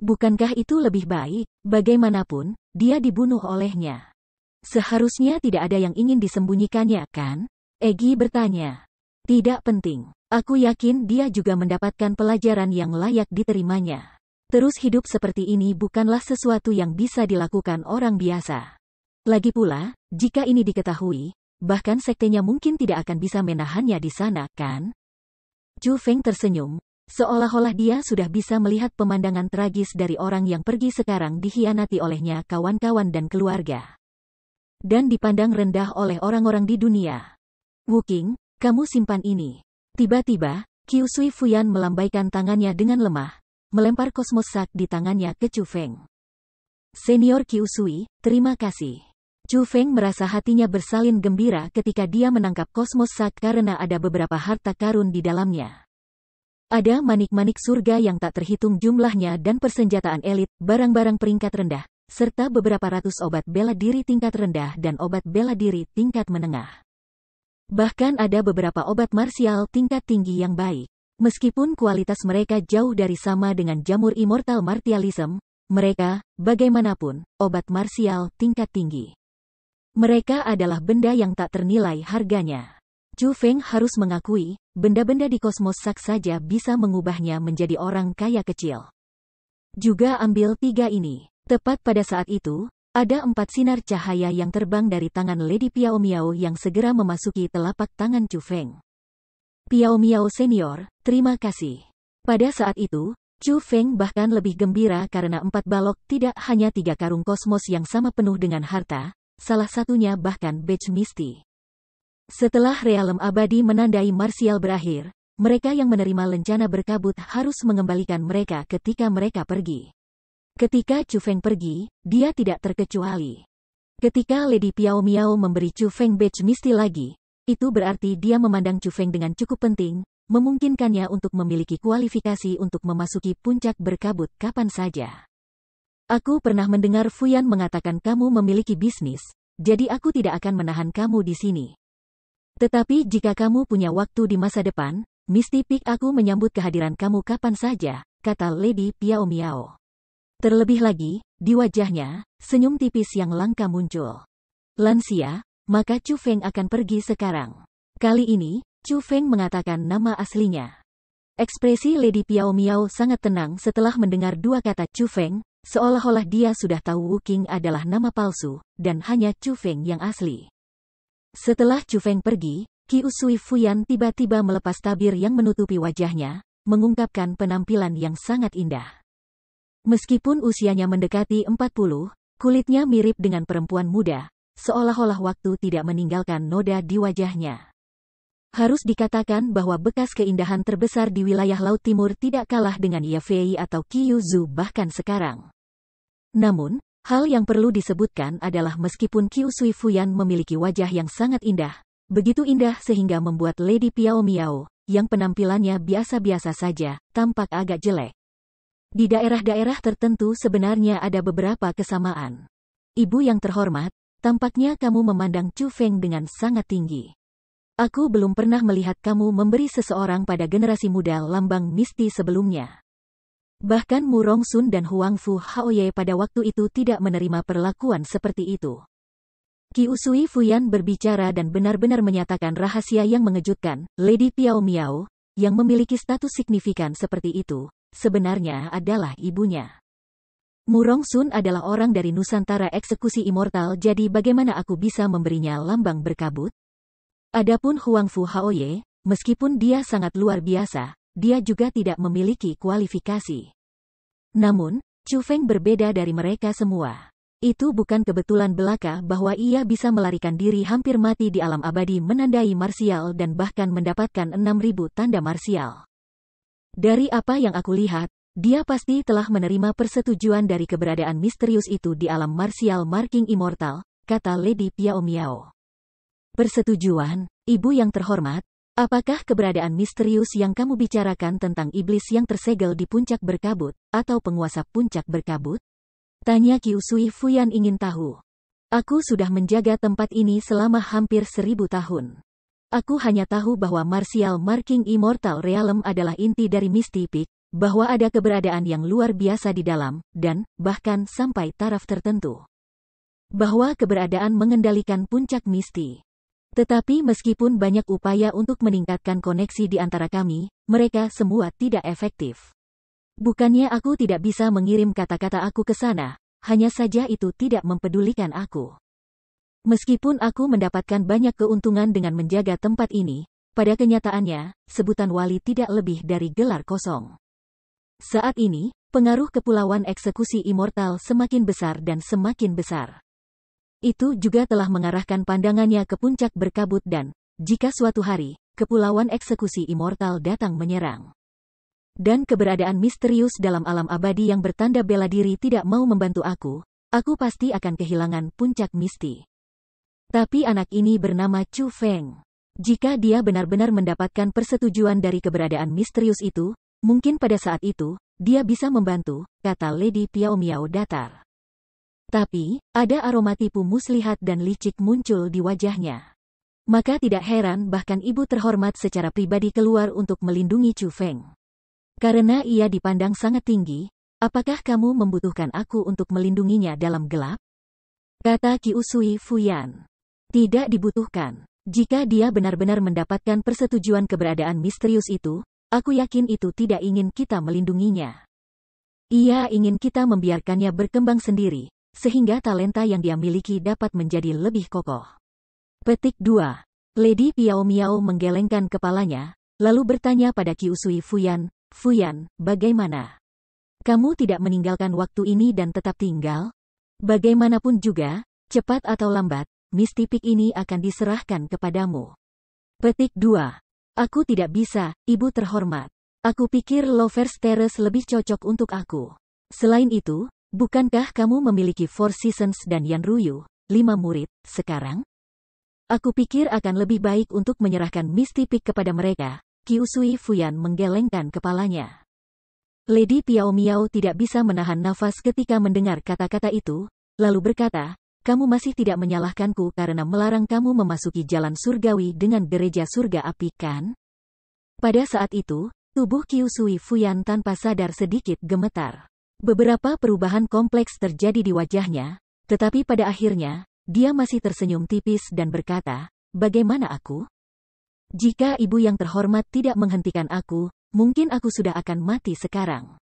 Speaker 1: Bukankah itu lebih baik? Bagaimanapun, dia dibunuh olehnya. Seharusnya tidak ada yang ingin disembunyikannya, kan? Egi bertanya. Tidak penting. Aku yakin dia juga mendapatkan pelajaran yang layak diterimanya. Terus hidup seperti ini bukanlah sesuatu yang bisa dilakukan orang biasa. Lagi pula, jika ini diketahui, bahkan sektenya mungkin tidak akan bisa menahannya di sana, kan? Chu Feng tersenyum, seolah-olah dia sudah bisa melihat pemandangan tragis dari orang yang pergi sekarang dikhianati olehnya kawan-kawan dan keluarga. Dan dipandang rendah oleh orang-orang di dunia. Wuking, kamu simpan ini. Tiba-tiba, Qiu Sui Fuyan melambaikan tangannya dengan lemah, melempar kosmos sak di tangannya ke Chu Feng. Senior Qiu Sui, terima kasih. Chu Feng merasa hatinya bersalin gembira ketika dia menangkap kosmos sak karena ada beberapa harta karun di dalamnya. Ada manik-manik surga yang tak terhitung jumlahnya dan persenjataan elit, barang-barang peringkat rendah, serta beberapa ratus obat bela diri tingkat rendah dan obat bela diri tingkat menengah. Bahkan ada beberapa obat marsial tingkat tinggi yang baik. Meskipun kualitas mereka jauh dari sama dengan jamur immortal martialism, mereka, bagaimanapun, obat marsial tingkat tinggi. Mereka adalah benda yang tak ternilai harganya. Chu Feng harus mengakui, benda-benda di kosmos sak saja bisa mengubahnya menjadi orang kaya kecil. Juga ambil 3 ini. Tepat pada saat itu, ada 4 sinar cahaya yang terbang dari tangan Lady Piao Miao yang segera memasuki telapak tangan Chu Feng. Piao Miao Senior, terima kasih. Pada saat itu, Chu Feng bahkan lebih gembira karena 4 balok tidak hanya 3 karung kosmos yang sama penuh dengan harta, salah satunya bahkan badge Misty. Setelah realem abadi menandai marsial berakhir, mereka yang menerima lencana berkabut harus mengembalikan mereka ketika mereka pergi. Ketika Chu Feng pergi, dia tidak terkecuali. Ketika Lady Piao Miao memberi Chu Feng badge Misty lagi, itu berarti dia memandang Chu Feng dengan cukup penting, memungkinkannya untuk memiliki kualifikasi untuk memasuki puncak berkabut kapan saja. Aku pernah mendengar Fuyan mengatakan kamu memiliki bisnis, jadi aku tidak akan menahan kamu di sini. Tetapi jika kamu punya waktu di masa depan, Misty Peak aku menyambut kehadiran kamu kapan saja, kata Lady Piao Miao. Terlebih lagi, di wajahnya, senyum tipis yang langka muncul. Lansia, maka Chu Feng akan pergi sekarang. Kali ini, Chu Feng mengatakan nama aslinya. Ekspresi Lady Piao Miao sangat tenang setelah mendengar dua kata Chu Feng, seolah-olah dia sudah tahu Wu Qing adalah nama palsu, dan hanya Chu Feng yang asli. Setelah Chu Feng pergi, Qi Usui Fuyan tiba-tiba melepas tabir yang menutupi wajahnya, mengungkapkan penampilan yang sangat indah. Meskipun usianya mendekati 40, kulitnya mirip dengan perempuan muda, seolah-olah waktu tidak meninggalkan noda di wajahnya. Harus dikatakan bahwa bekas keindahan terbesar di wilayah Laut Timur tidak kalah dengan Ye Fei atau Qi Yuzu bahkan sekarang. Namun, hal yang perlu disebutkan adalah meskipun Qi Usui Fuyan memiliki wajah yang sangat indah, begitu indah sehingga membuat Lady Piao Miao, yang penampilannya biasa-biasa saja, tampak agak jelek. Di daerah-daerah tertentu sebenarnya ada beberapa kesamaan. Ibu yang terhormat, tampaknya kamu memandang Chu Feng dengan sangat tinggi. Aku belum pernah melihat kamu memberi seseorang pada generasi muda lambang misti sebelumnya. Bahkan Mu Rongsun dan Huang Fu Haoye pada waktu itu tidak menerima perlakuan seperti itu. Qi Usui Fuyan berbicara dan benar-benar menyatakan rahasia yang mengejutkan. Lady Piao Miao, yang memiliki status signifikan seperti itu, sebenarnya adalah ibunya. Mu Rongsun adalah orang dari Nusantara Eksekusi Immortal, jadi bagaimana aku bisa memberinya lambang berkabut? Adapun Huang Fu Haoye, meskipun dia sangat luar biasa, dia juga tidak memiliki kualifikasi. Namun, Chu Feng berbeda dari mereka semua. Itu bukan kebetulan belaka bahwa ia bisa melarikan diri hampir mati di alam abadi menandai marsial dan bahkan mendapatkan 6.000 tanda marsial. Dari apa yang aku lihat, dia pasti telah menerima persetujuan dari keberadaan misterius itu di alam marsial marking immortal, kata Lady Piao Miao. Persetujuan, ibu yang terhormat, apakah keberadaan misterius yang kamu bicarakan tentang iblis yang tersegel di puncak berkabut, atau penguasa puncak berkabut? Tanya Qi Usui Fuyan ingin tahu. Aku sudah menjaga tempat ini selama hampir 1000 tahun. Aku hanya tahu bahwa martial marking immortal realm adalah inti dari Misty Peak, bahwa ada keberadaan yang luar biasa di dalam, dan, bahkan sampai taraf tertentu. Bahwa keberadaan mengendalikan puncak Misty. Tetapi meskipun banyak upaya untuk meningkatkan koneksi di antara kami, mereka semua tidak efektif. Bukannya aku tidak bisa mengirim kata-kata aku ke sana, hanya saja itu tidak mempedulikan aku. Meskipun aku mendapatkan banyak keuntungan dengan menjaga tempat ini, pada kenyataannya, sebutan wali tidak lebih dari gelar kosong. Saat ini, pengaruh Kepulauan Eksekusi Immortal semakin besar dan semakin besar. Itu juga telah mengarahkan pandangannya ke puncak berkabut dan, jika suatu hari, Kepulauan Eksekusi Immortal datang menyerang. Dan keberadaan misterius dalam alam abadi yang bertanda bela diri tidak mau membantu aku pasti akan kehilangan puncak misti. Tapi anak ini bernama Chu Feng. Jika dia benar-benar mendapatkan persetujuan dari keberadaan misterius itu, mungkin pada saat itu, dia bisa membantu, kata Lady Piao Miao datar. Tapi, ada aroma tipu muslihat dan licik muncul di wajahnya. Maka tidak heran bahkan ibu terhormat secara pribadi keluar untuk melindungi Chu Feng. Karena ia dipandang sangat tinggi, apakah kamu membutuhkan aku untuk melindunginya dalam gelap? Kata Qi Usui Fuyan. Tidak dibutuhkan. Jika dia benar-benar mendapatkan persetujuan keberadaan misterius itu, aku yakin itu tidak ingin kita melindunginya. Ia ingin kita membiarkannya berkembang sendiri, sehingga talenta yang dia miliki dapat menjadi lebih kokoh. Petik 2. Lady Piao Miao menggelengkan kepalanya, lalu bertanya pada Qi Usui Fuyan, Fuyan, bagaimana? Kamu tidak meninggalkan waktu ini dan tetap tinggal? Bagaimanapun juga, cepat atau lambat, Misty Peak ini akan diserahkan kepadamu. Petik 2. Aku tidak bisa, ibu terhormat. Aku pikir Lovers Terrace lebih cocok untuk aku. Selain itu, bukankah kamu memiliki Four Seasons dan Yanruyu, 5 murid, sekarang? Aku pikir akan lebih baik untuk menyerahkan Misty Peak kepada mereka. Qi Usui Fuyan menggelengkan kepalanya. Lady Piao Miao tidak bisa menahan nafas ketika mendengar kata-kata itu, lalu berkata, kamu masih tidak menyalahkanku karena melarang kamu memasuki jalan surgawi dengan gereja surga api kan? Pada saat itu, tubuh Qi Usui Fuyan tanpa sadar sedikit gemetar. Beberapa perubahan kompleks terjadi di wajahnya, tetapi pada akhirnya, dia masih tersenyum tipis dan berkata, bagaimana aku? Jika ibu yang terhormat tidak menghentikan aku, Mungkin aku sudah akan mati sekarang.